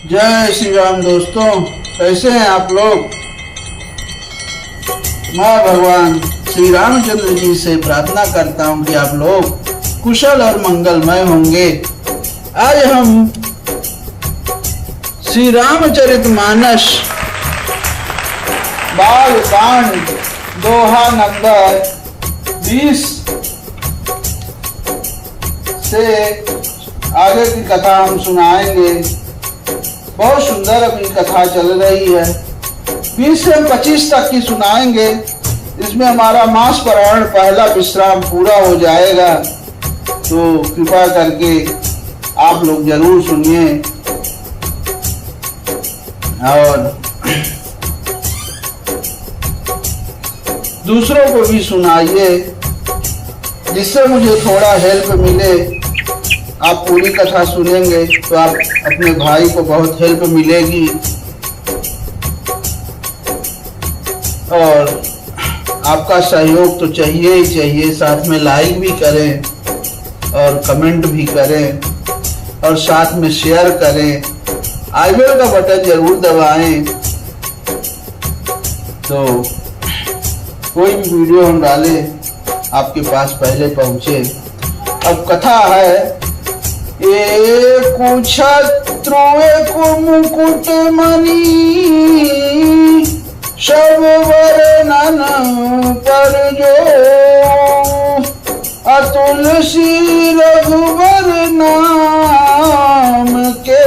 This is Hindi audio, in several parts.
जय श्री राम दोस्तों, कैसे हैं आप लोग। मैं भगवान श्री रामचंद्र जी से प्रार्थना करता हूं कि आप लोग कुशल और मंगलमय होंगे। आज हम श्री रामचरितमानस बाल कांड दोहा नंबर 20 से आगे की कथा हम सुनाएंगे। बहुत सुंदर अपनी कथा चल रही है। 20 से 25 तक की सुनाएंगे। इसमें हमारा मास पारायण पहला विश्राम पूरा हो जाएगा, तो कृपा करके आप लोग जरूर सुनिए और दूसरों को भी सुनाइए, जिससे मुझे थोड़ा हेल्प मिले। आप पूरी कथा सुनेंगे तो आप अपने भाई को बहुत हेल्प मिलेगी और आपका सहयोग तो चाहिए ही चाहिए। साथ में लाइक भी करें और कमेंट भी करें और साथ में शेयर करें। आई बेल का बटन जरूर दबाएं तो कोई भी वीडियो हम डालें आपके पास पहले पहुंचे। अब कथा है। एक छत्रु एक मुकुट मणि, सब वर्णन पर जो, अतुलसी रघुवर नाम के,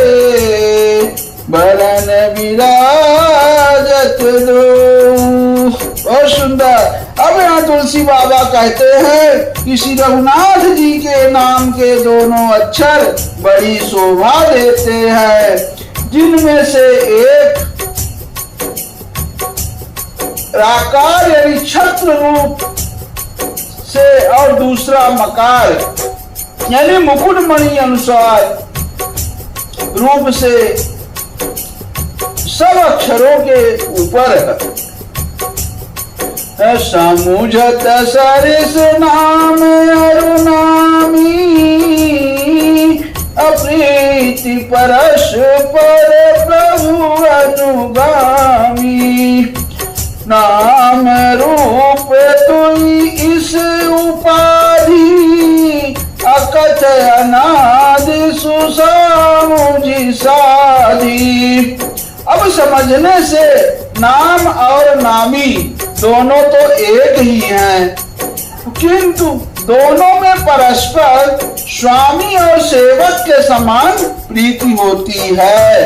बरन विराजत दो। बहुत सुंदर। अब यहाँ तुलसी बाबा कहते हैं कि श्री रघुनाथ जी के नाम के दोनों अक्षर बड़ी शोभा देते हैं, जिनमें से एक राकार यानी छत्र रूप से और दूसरा मकार यानी मुकुटमणि अनुसार रूप से सब अक्षरों के ऊपर है। समुझत सरिस नाम अरुनामी, अप्रीति परश पर प्रभु अनुगामी। नाम रूप तुई इस उपाधि, अकथ अनादि सुसामुझि साधि। अब समझने से नाम और नामी दोनों तो एक ही हैं, किंतु दोनों में परस्पर स्वामी और सेवक के समान प्रीति होती है।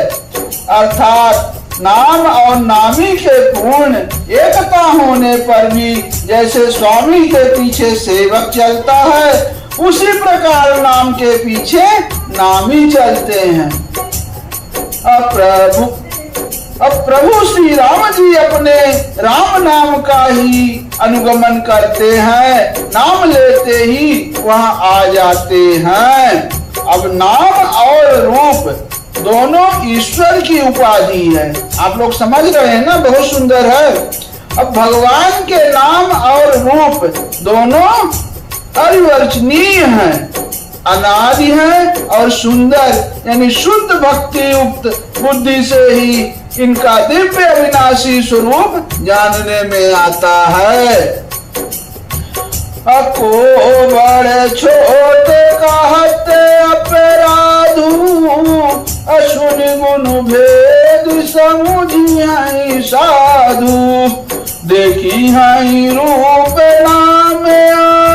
अर्थात नाम और नामी के पूर्ण एकता होने पर भी जैसे स्वामी के पीछे सेवक चलता है, उसी प्रकार नाम के पीछे नामी चलते हैं। अब प्रभु श्री राम जी अपने राम नाम का ही अनुगमन करते हैं, नाम लेते ही वहां आ जाते हैं। अब नाम और रूप दोनों ईश्वर की उपाधि है। आप लोग समझ रहे हैं ना, बहुत सुंदर है। अब भगवान के नाम और रूप दोनों परिवर्तनीय हैं, अनादि है और सुंदर, यानी शुद्ध भक्ति युक्त बुद्धि से ही इनका दिव्य अविनाशी स्वरूप जानने में आता है। अको बड़े छोटे कहते अपराधु, अशुन गुण भेद समुझियाई साधु। देखी हई रूप नाम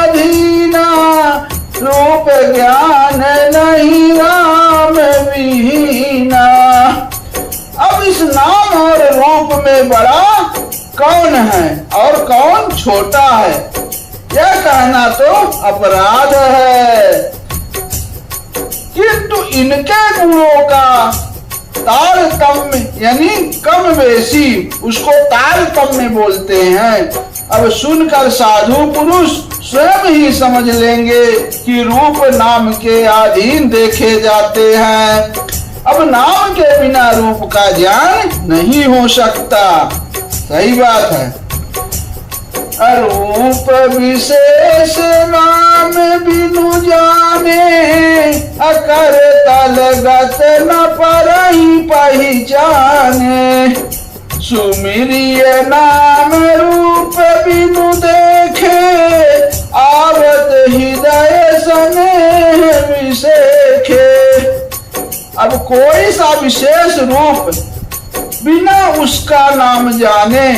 अधीना, रूप ज्ञान नहीं राम विहीना। अब इस नाम और रूप में बड़ा कौन है और कौन छोटा है, यह कहना तो अपराध है। किंतु इनके गुणों का तारतम्य यानी कम बेसी, उसको तारतम्य बोलते हैं। अब सुनकर साधु पुरुष स्वयं ही समझ लेंगे कि रूप नाम के अधीन देखे जाते हैं। अब नाम के बिना रूप का ज्ञान नहीं हो सकता। सही बात है। रूप विशेष नाम बिनु जाने, अकर तलगत न परहि पहिचाने। सुमिरिय नाम रूप बिनु देखे, आवत हृदय स्नेह विसेखे। अब कोई सा विशेष रूप बिना उसका नाम जाने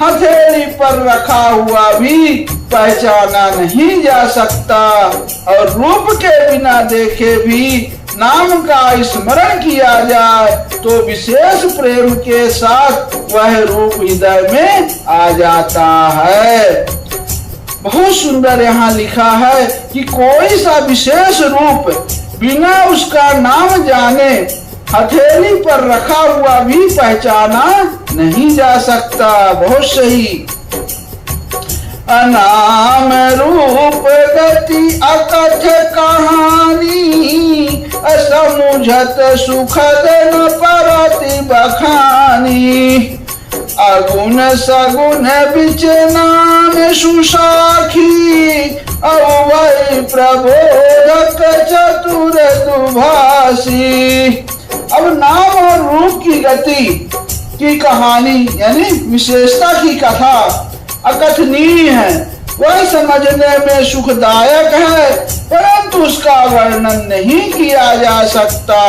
हथेली पर रखा हुआ भी पहचाना नहीं जा सकता, और रूप के बिना देखे भी नाम का स्मरण किया जाए तो विशेष प्रेम के साथ वह रूप हृदय में आ जाता है। बहुत सुंदर यहाँ लिखा है कि कोई सा विशेष रूप बिना उसका नाम जाने हथेली पर रखा हुआ भी पहचाना नहीं जा सकता। बहुत सही। अनाम रूप गति अकथ कहानी, असमुझत सुखद न परति बखानी। अगुण सगुण बिच नाम सुसाखी, अवै प्रबोधक चतुर दुभाषी। अब नाम और रूप की गति की कहानी यानी विशेषता की कथा अकथनीय है, वह समझने में सुखदायक है, परंतु उसका वर्णन नहीं किया जा सकता।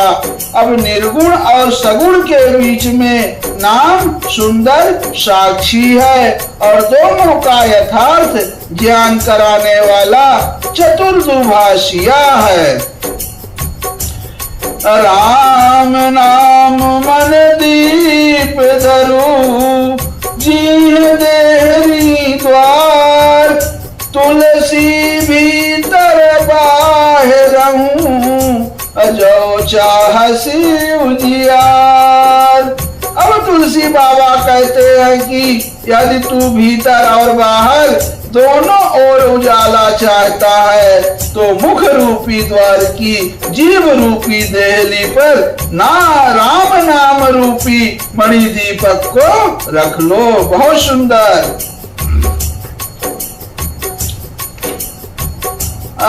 अब निर्गुण और सगुण के बीच में नाम सुंदर साक्षी है और दोनों का यथार्थ ज्ञान कराने वाला चतुर दुभाषिया है। राम नाम मन दीप धरू, जीह देहरी द्वार। तुलसी भीतर बाहरहूँ, जो चाहसी उजियार। अब तुलसी बाबा कहते हैं कि यदि तू भीतर और बाहर दोनों ओर उजाला चाहता है तो मुख रूपी द्वार की जीव रूपी देहली पर राम नाम रूपी मणि दीपक को रख लो। बहुत सुंदर।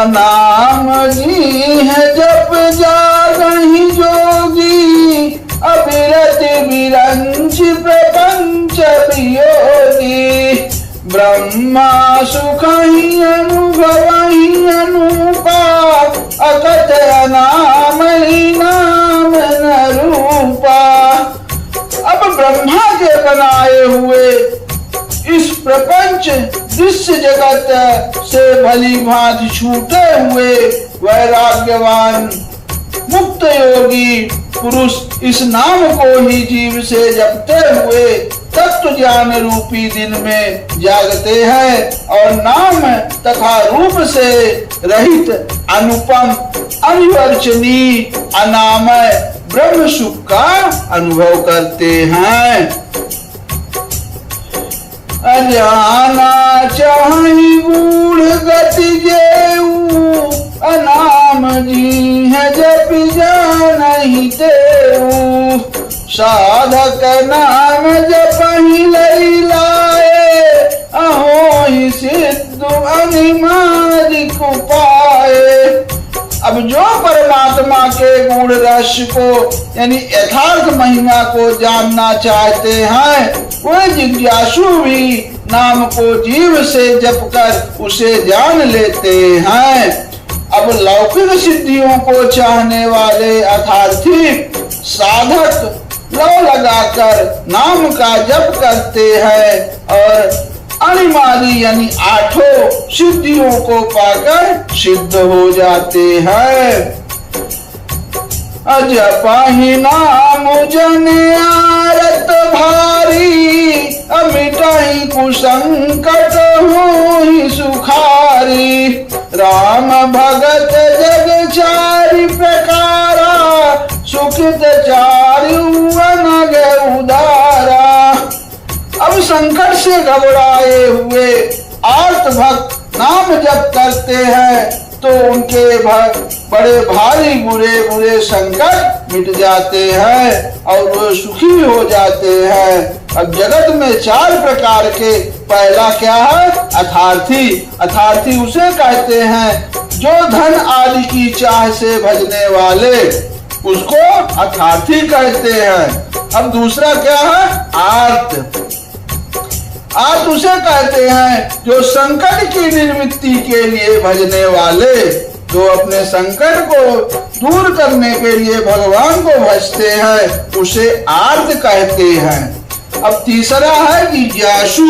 नाम जी है जप जागहि जोगी, अविरत विरंच प्रपंच वियोगी। ब्रह्मा सुखहि अनुभवहि अनुपा, अकथ नाम ही नाम न रूपा। अब ब्रह्मा के बनाए हुए इस प्रपंच दृश्य जगत से भली भांति छूटे हुए वैराग्यवान मुक्त योगी पुरुष इस नाम को ही जीव से जपते हुए तत्व ज्ञान रूपी दिन में जागते हैं और नाम तथा रूप से रहित अनुपम अनिवर्चनीय अनामय ब्रह्म सुख का अनुभव करते हैं। अजाना चाहि गूढ़ गति जेऊ, अनाम जी है जप जानहि तेऊ। साधक नाम जपहि लई लाए, अहोहि सिद्धु अनिमादिक उपाय। अब जो परमात्मा के गुण रहस्य को यानी यथार्थ महिमा को जानना चाहते हैं, वह जिज्ञासु भी नाम को जीव से जप कर उसे जान लेते हैं। अब लौकिक सिद्धियों को चाहने वाले अर्थार्थी साधक लौ लगाकर नाम का जप करते हैं और अणिमादी यानी आठों सिद्धियों को पाकर सिद्ध हो जाते हैं। जपहि नाम जन आरत भारी, अमिटहि कुसंकट होहि सुखारी। राम भगत जग चारि प्रकारा, सुखित चारु अनग उदारा। अब संकट से घबराए हुए आर्त भक्त नाम जप करते हैं तो उनके बड़े भारी बुरे बुरे संकट मिट जाते हैं और वो सुखी हो जाते हैं। अब जगत में 4 प्रकार के, पहला क्या है? अथार्थी। अथार्थी उसे कहते हैं जो धन आदि की चाह से भजने वाले, उसको अथार्थी कहते हैं। अब दूसरा क्या है? आर्त। आर्त उसे कहते हैं जो संकट की निवृत्ति के लिए भजने वाले, जो अपने संकट को दूर करने के लिए भगवान को भजते हैं, उसे आर्त कहते हैं। अब तीसरा है जिज्ञासु।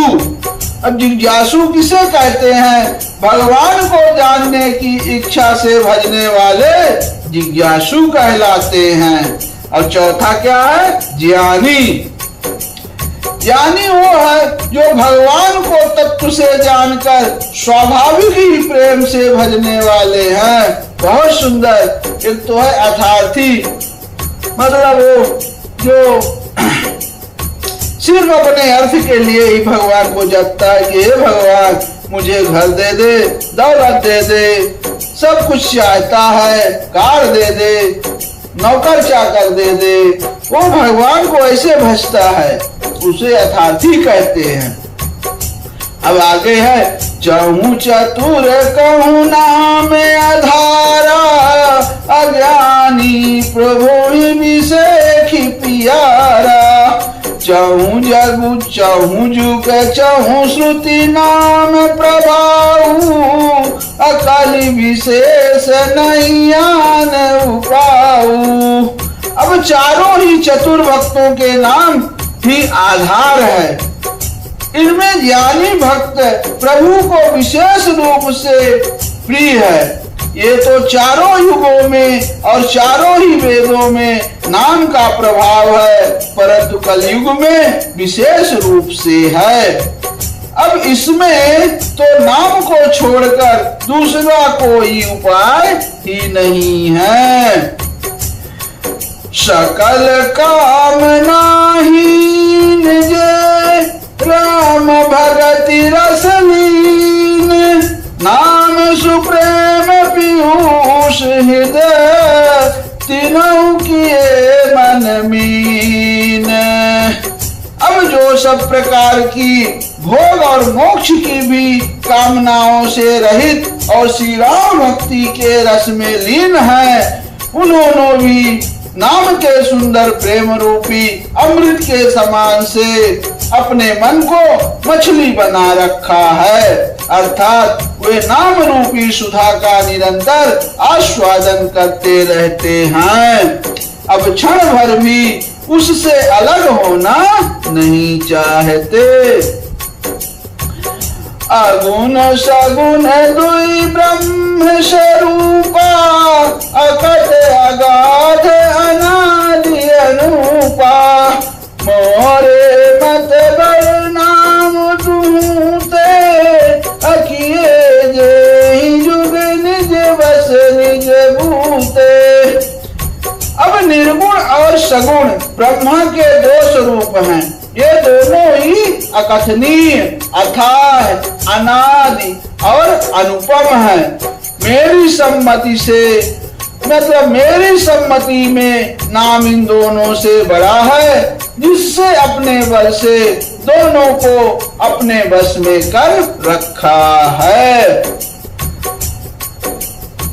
अब जिज्ञासु किसे कहते हैं? भगवान को जानने की इच्छा से भजने वाले जिज्ञासु कहलाते हैं। और चौथा क्या है? ज्ञानी। ज्ञानी वो है जो भगवान को तत्व से जानकर स्वाभाविक ही प्रेम से भजने वाले हैं। बहुत सुंदर। एक तो है अथार्थी, मतलब वो जो सिर्फ अपने अर्थ के लिए ही भगवान को जपता है कि हे भगवान मुझे घर दे दे, दौलत दे दे, सब कुछ चाहता है, कार दे दे, नौकर चाकर दे दे, वो भगवान को ऐसे भजता है, उसे अथार्थी कहते हैं। अब आगे है चहु चतुर कहूँ नाम अधारा, अज्ञानी प्रभु विषेखी पियारा। चहु जगु चहु जुग चहु श्रुति नाम प्रभाऊ, अकाल विशेष नहीं आन उपाऊ। अब चारों ही चतुर भक्तों के नाम ही आधार है। इनमें ज्ञानी भक्त प्रभु को विशेष रूप से प्रिय है। ये तो चारों युगों में और चारों ही वेदों में नाम का प्रभाव है, परंतु कलयुग में विशेष रूप से है। अब इसमें तो नाम को छोड़कर दूसरा कोई उपाय ही नहीं है। सकल कामना हीन जे राम भगति रसलीन, नाम सुप्रेम पीयूष हृदय, तीनों किए मन मीन। अब जो सब प्रकार की भोग और मोक्ष की भी कामनाओं से रहित और श्री राम भक्ति के रस में लीन है, उन्होंने भी नाम के सुंदर प्रेम रूपी अमृत के समान से अपने मन को मछली बना रखा है, अर्थात वे नाम रूपी सुधा का निरंतर आस्वादन करते रहते हैं। अब क्षण भर भी उससे अलग होना नहीं चाहते। अगुण सगुण दुई ब्रह्म स्वरूपा, अकट अगाध अनादि अनूपा। मोरे मत बड़ नाम दूते, अकिए जे जुग निज बस निज भूते। अब निर्गुण और सगुण ब्रह्मा के 2 स्वरूप हैं। ये दोनों ही अकथनीय, अथाह, अनादि और अनुपम है। मेरी सम्मति से, मतलब मेरी सम्मति में नाम इन दोनों से बड़ा है, जिससे अपने बल से दोनों को अपने बस में कर रखा है।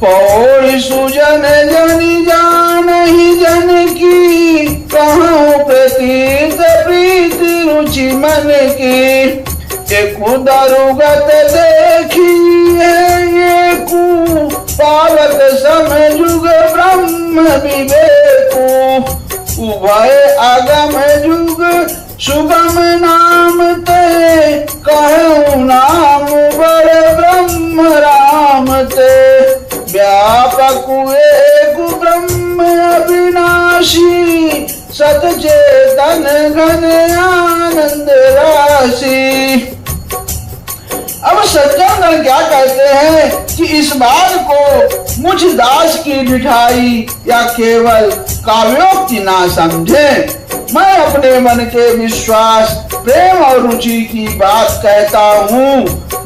पौड़ी सुजन जनि जान ही जन की, कहूँ प्रतीत प्रीति रुचि मन की। एक दरुगत देखी है ये कु, पावत समय जुग ब्रह्म विवेकु। उभय आगम जुग सुगम नाम ते, कहूँ नाम बड़ ब्रह्म राम ते। व्यापक एक ब्रह्म अविनाशी, सतचेतन घन आनंद राशि। अब सज्जनगण क्या कहते हैं कि इस बात को मुझ दास की मिठाई या केवल काव्योक्ति ना समझे। मैं अपने मन के विश्वास, प्रेम और रुचि की बात कहता हूँ।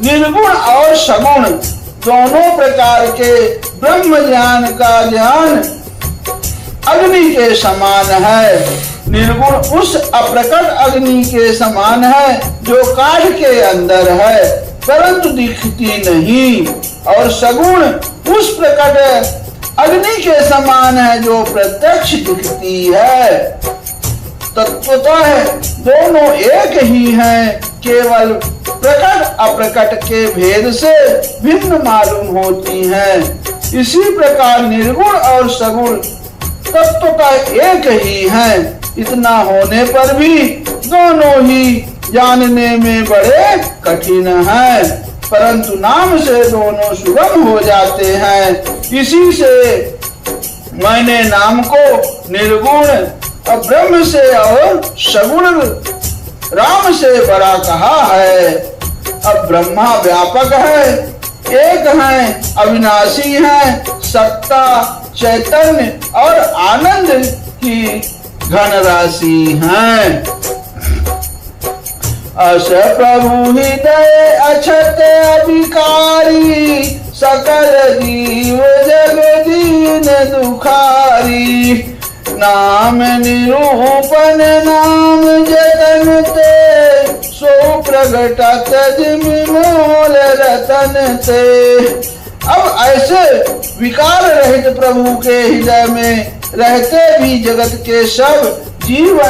निर्गुण और सगुण दोनों प्रकार के ब्रह्म ज्ञान का ज्ञान अग्नि के समान है। निर्गुण उस अप्रकट अग्नि के समान है जो काठ के अंदर है परंतु दिखती नहीं, और सगुण उस प्रकट अग्नि के समान है जो प्रत्यक्ष दिखती है। तत्वतः दोनों एक ही हैं, केवल प्रकट अप्रकट के भेद से भिन्न मालूम होती हैं। इसी प्रकार निर्गुण और सगुण तत्वतः एक ही हैं। इतना होने पर भी दोनों ही जानने में बड़े कठिन हैं, परंतु नाम से दोनों सुगम हो जाते हैं। इसी से मैंने नाम को निर्गुण और ब्रह्म से और सगुण राम से बड़ा कहा है। अब ब्रह्मा व्यापक है, एक है, अविनाशी है, सत्ता, चैतन्य और आनंद की घन राशि है। अस प्रभु हृदय अछत अभिकारी, सकल जीव जग दीन दुखारी। नाम निरूपण नाम जतन ते, सो प्रगटत जिमिमोल रतन ते। अब ऐसे विकार रहित प्रभु के हृदय में रहते भी जगत के सब जीव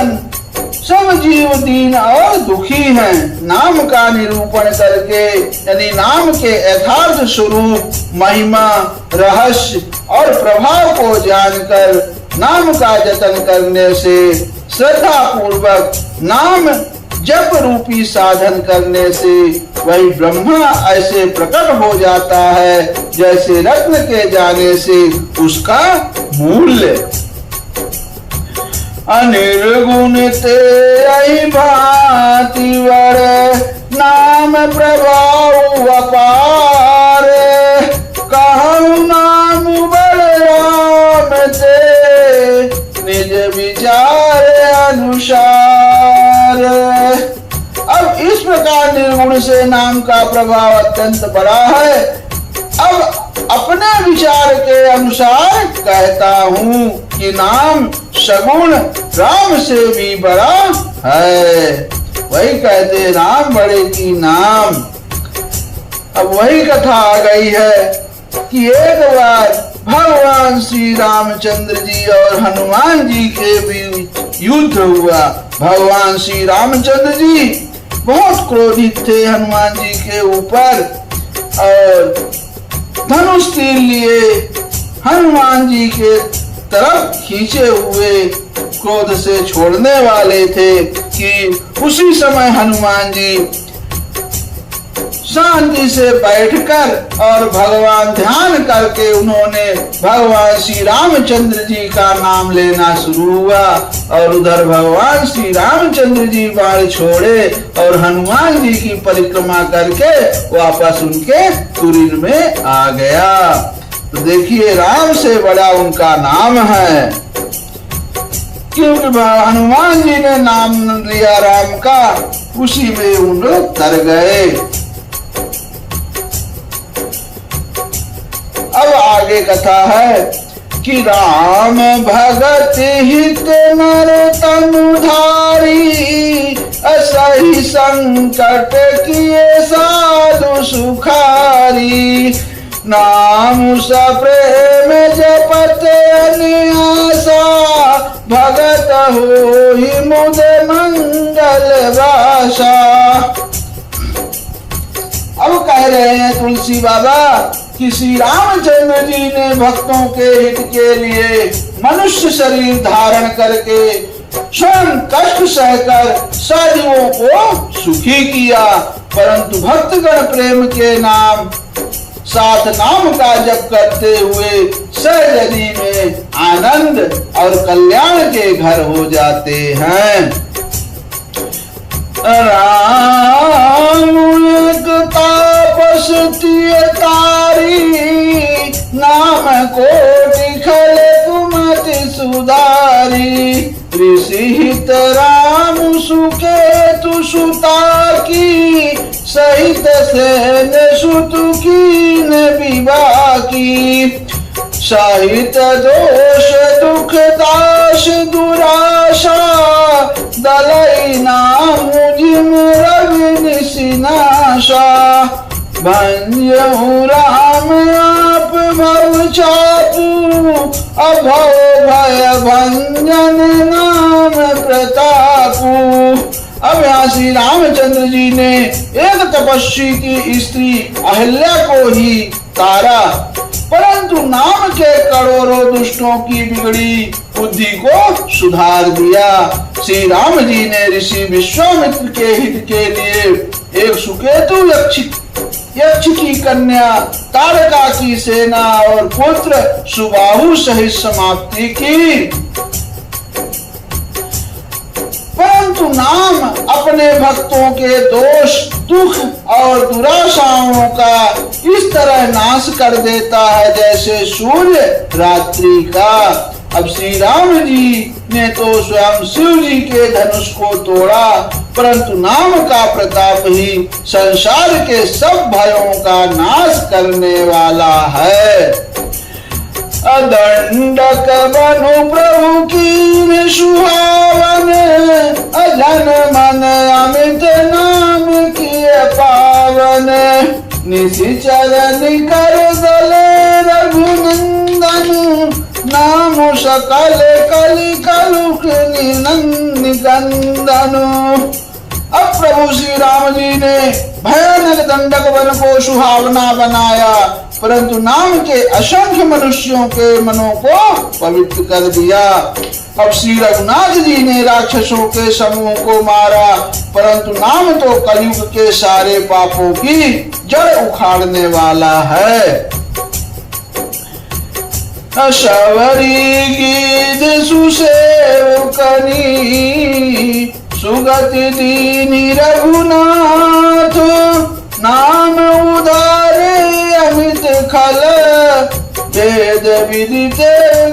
दीन और दुखी हैं। नाम का निरूपण करके यानी नाम के यथार्थ स्वरूप, महिमा, रहस्य और प्रभाव को जानकर नाम का जतन करने से, श्रद्धा पूर्वक नाम जप रूपी साधन करने से वही ब्रह्मा ऐसे प्रकट हो जाता है जैसे रत्न के जाने से उसका मूल्य। अनिर्गुण तेरी भांति वर, नाम प्रभाव अपार। कहूँ नाम बलराम ते, निज विचार अनुसार। अब इस प्रकार निर्गुण से नाम का प्रभाव अत्यंत बड़ा है। अब अपने विचार के अनुसार कहता हूँ कि नाम सगुण राम से भी बड़ा है। वही कहते राम बड़े की नाम। अब वही कथा आ गई है कि एक बार भगवान श्री रामचंद्र जी और हनुमान जी के बीच युद्ध हुआ। भगवान श्री रामचंद्र जी बहुत क्रोधित थे हनुमान जी के ऊपर और धनुष तीर लिए हनुमान जी के तरफ खींचे हुए क्रोध से छोड़ने वाले थे कि उसी समय हनुमान जी शांति से बैठकर और भगवान ध्यान करके उन्होंने भगवान श्री रामचंद्र जी का नाम लेना शुरू हुआ और उधर भगवान श्री रामचंद्र जी बाण छोड़े और हनुमान जी की परिक्रमा करके वापस उनके तुरीन में आ गया। तो देखिए राम से बड़ा उनका नाम है, क्योंकि हनुमान जी ने नाम लिया राम का, उसी में उन लोग तर गए। अब आगे कथा है कि राम भगत हित नर तनुधारी, असही संकट किए साधु सुखारी। नाम सप्रेम जपत अनिआसा, भगत होहि मुद मंगल वासा। अब कह रहे हैं तुलसी बाबा कि श्री रामचंद्र जी ने भक्तों के हित के लिए मनुष्य शरीर धारण करके स्वयं कष्ट सहकर साधुओं को सुखी किया, परंतु भक्तगण प्रेम के नाम साथ नाम का जप करते हुए सहजदी में आनंद और कल्याण के घर हो जाते हैं। राम एक तापस तारी, नाम कोटि खल कुमति सुधारी। ऋषि हित राम सुकेतु सुता की, सहित सेन सुत कीन विवाह की। सहित दोष दुख दाश दुराशा दलई नाम जिम रवि निशिनाशा भंजहु राम आप भव चापू अभव भय भंजन नाम प्रतापू। अब यहाँ श्री रामचंद्र जी ने एक तपस्वी की स्त्री अहिल्या को ही तारा, परंतु नाम के करोड़ों दुष्टों की बिगड़ी बुद्धि को सुधार दिया। श्री राम जी ने ऋषि विश्वामित्र के हित के लिए एक सुकेतु यक्ष की कन्या तारका की सेना और पुत्र सुबाहु सहित समाप्ति की, परंतु नाम अपने भक्तों के दोष दुख और दुराशाओं का इस तरह नाश कर देता है जैसे सूर्य रात्रि का। अब श्री राम जी ने तो स्वयं शिव जी के धनुष को तोड़ा, परंतु नाम का प्रताप ही संसार के सब भयों का नाश करने वाला है। अदंडक बनु प्रभु की सुहावन, अजन मन अमित नाम किए पावन, निशिचर निकर दले रघुनंदन, नाम सकल कलि कलुष निकंदन। अब प्रभु श्री राम जी ने भयानक दंडक वन को सुहावना बनाया, परंतु नाम के असंख्य मनुष्यों के मनों को पवित्र कर दिया। अब श्री रघुनाथ जी ने राक्षसों के समूह को मारा, परंतु नाम तो कलयुग के सारे पापों की जड़ उखाड़ने वाला है। शबरी गीत सुसेवकनी, सुगति दीनी रघुनाथ, नाम उदारे अमित खल, वेद विदित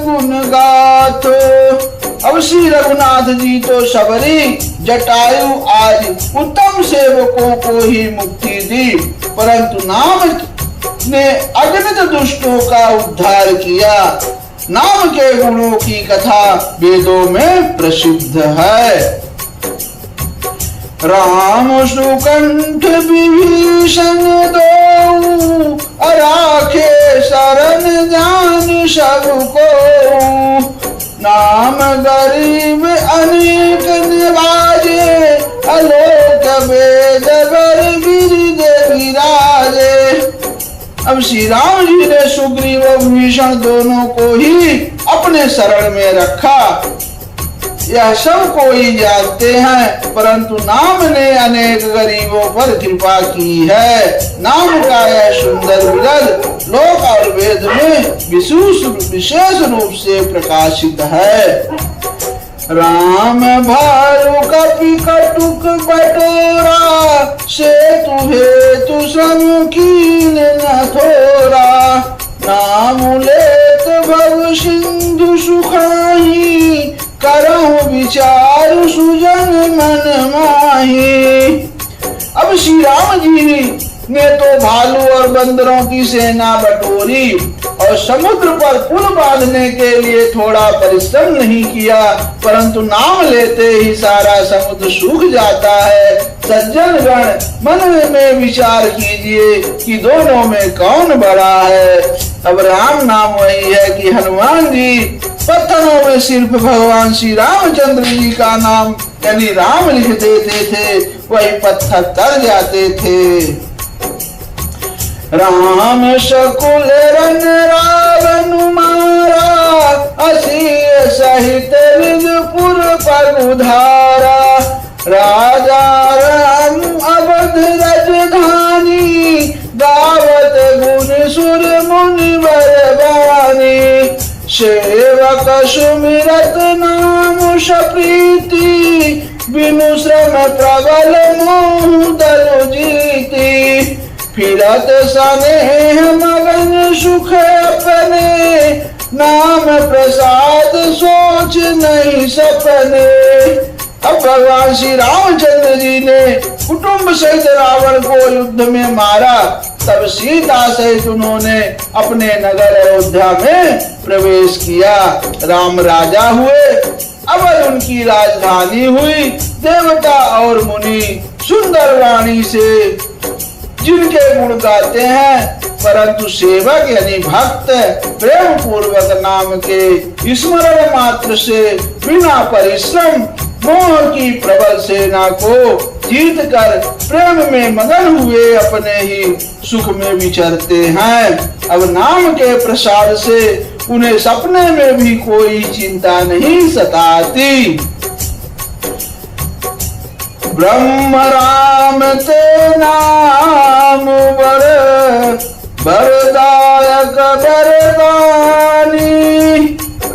गुण गाथ। अब श्री रघुनाथ जी तो शबरी जटायु आज उत्तम सेवकों को ही मुक्ति दी, परंतु नाम ने अगणित दुष्टों का उद्धार किया। नाम के गुणों की कथा वेदों में प्रसिद्ध है। राम सुकंठ विभीषण दो, राखे शरण जान सबको, नाम गरीब अनेक निवाजे, अलोक वेद बर गिरिज विराजे। अब श्री राम जी ने सुग्रीव और विभीषण दोनों को ही अपने शरण में रखा। यह सब कोई जानते हैं, परंतु नाम ने अनेक गरीबों पर कृपा की है। नाम का यह सुंदर विरद लोक और वेद में विशेष रूप से प्रकाशित है। राम भालु कपि कटुक बटोरा, सेतु हेतु सम्मुखीन न थोरा, नाम लेत भव सिंधु सुखाही, करहु विचार सुजन मन माही। अब श्री राम जी ने तो भालू और बंदरों की सेना बटोरी और समुद्र पर पुल बांधने के लिए थोड़ा परिश्रम नहीं किया, परंतु नाम लेते ही सारा समुद्र सूख जाता है। सज्जन गण मन में विचार कीजिए कि दोनों में कौन बड़ा है। अब राम नाम वही है कि हनुमान जी पत्थरों में सिर्फ भगवान श्री रामचंद्र जी का नाम यानी राम लिख देते थे, वही पत्थर तर जाते थे। राम शकुल रन रावण मारा, असी सहित विदुपुर पर उधारा, राजा राम अवध राजधानी, गावत गुण सुर मुनि बरबानी, सेवक सुमिरत नाम सप्रीति, बिनु श्रम प्रबल मोह दरु जीति, फिरत स्नेह मगन सुख अपने, नाम प्रसाद सोच नहीं सपने, अब भगवान श्री रामचंद्र जी ने कुटुंब सहित रावण को युद्ध में मारा। तब सीता सहित उन्होंने अपने नगर अयोध्या में प्रवेश किया। राम राजा हुए। अब उनकी राजधानी हुई। देवता और मुनि सुंदर वाणी से जिनके गुण गाते हैं, परंतु सेवक यानी भक्त प्रेम पूर्वक नाम के स्मरण मात्र से बिना परिश्रम मोह की प्रबल सेना को जीत कर प्रेम में मगन हुए अपने ही सुख में विचरते हैं। अब नाम के प्रसाद से उन्हें सपने में भी कोई चिंता नहीं सताती। ब्रह्म राम ते नाम वरदायक वरदानी,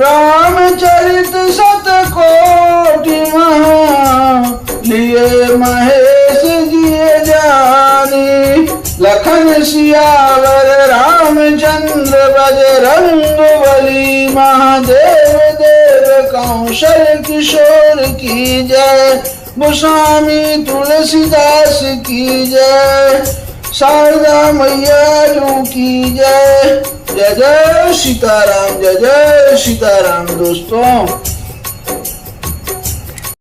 रामचरित शतकोटि महा लिए महेश जिय जानी। लखन सियावर रामचंद्र बजरंग बली, महादेव देव कौशल किशोर की जय। गोस्वामी तुलसीदास की जय। शारदा मैया जू की जय। जय जय सीताराम, जय जय सीताराम। दोस्तों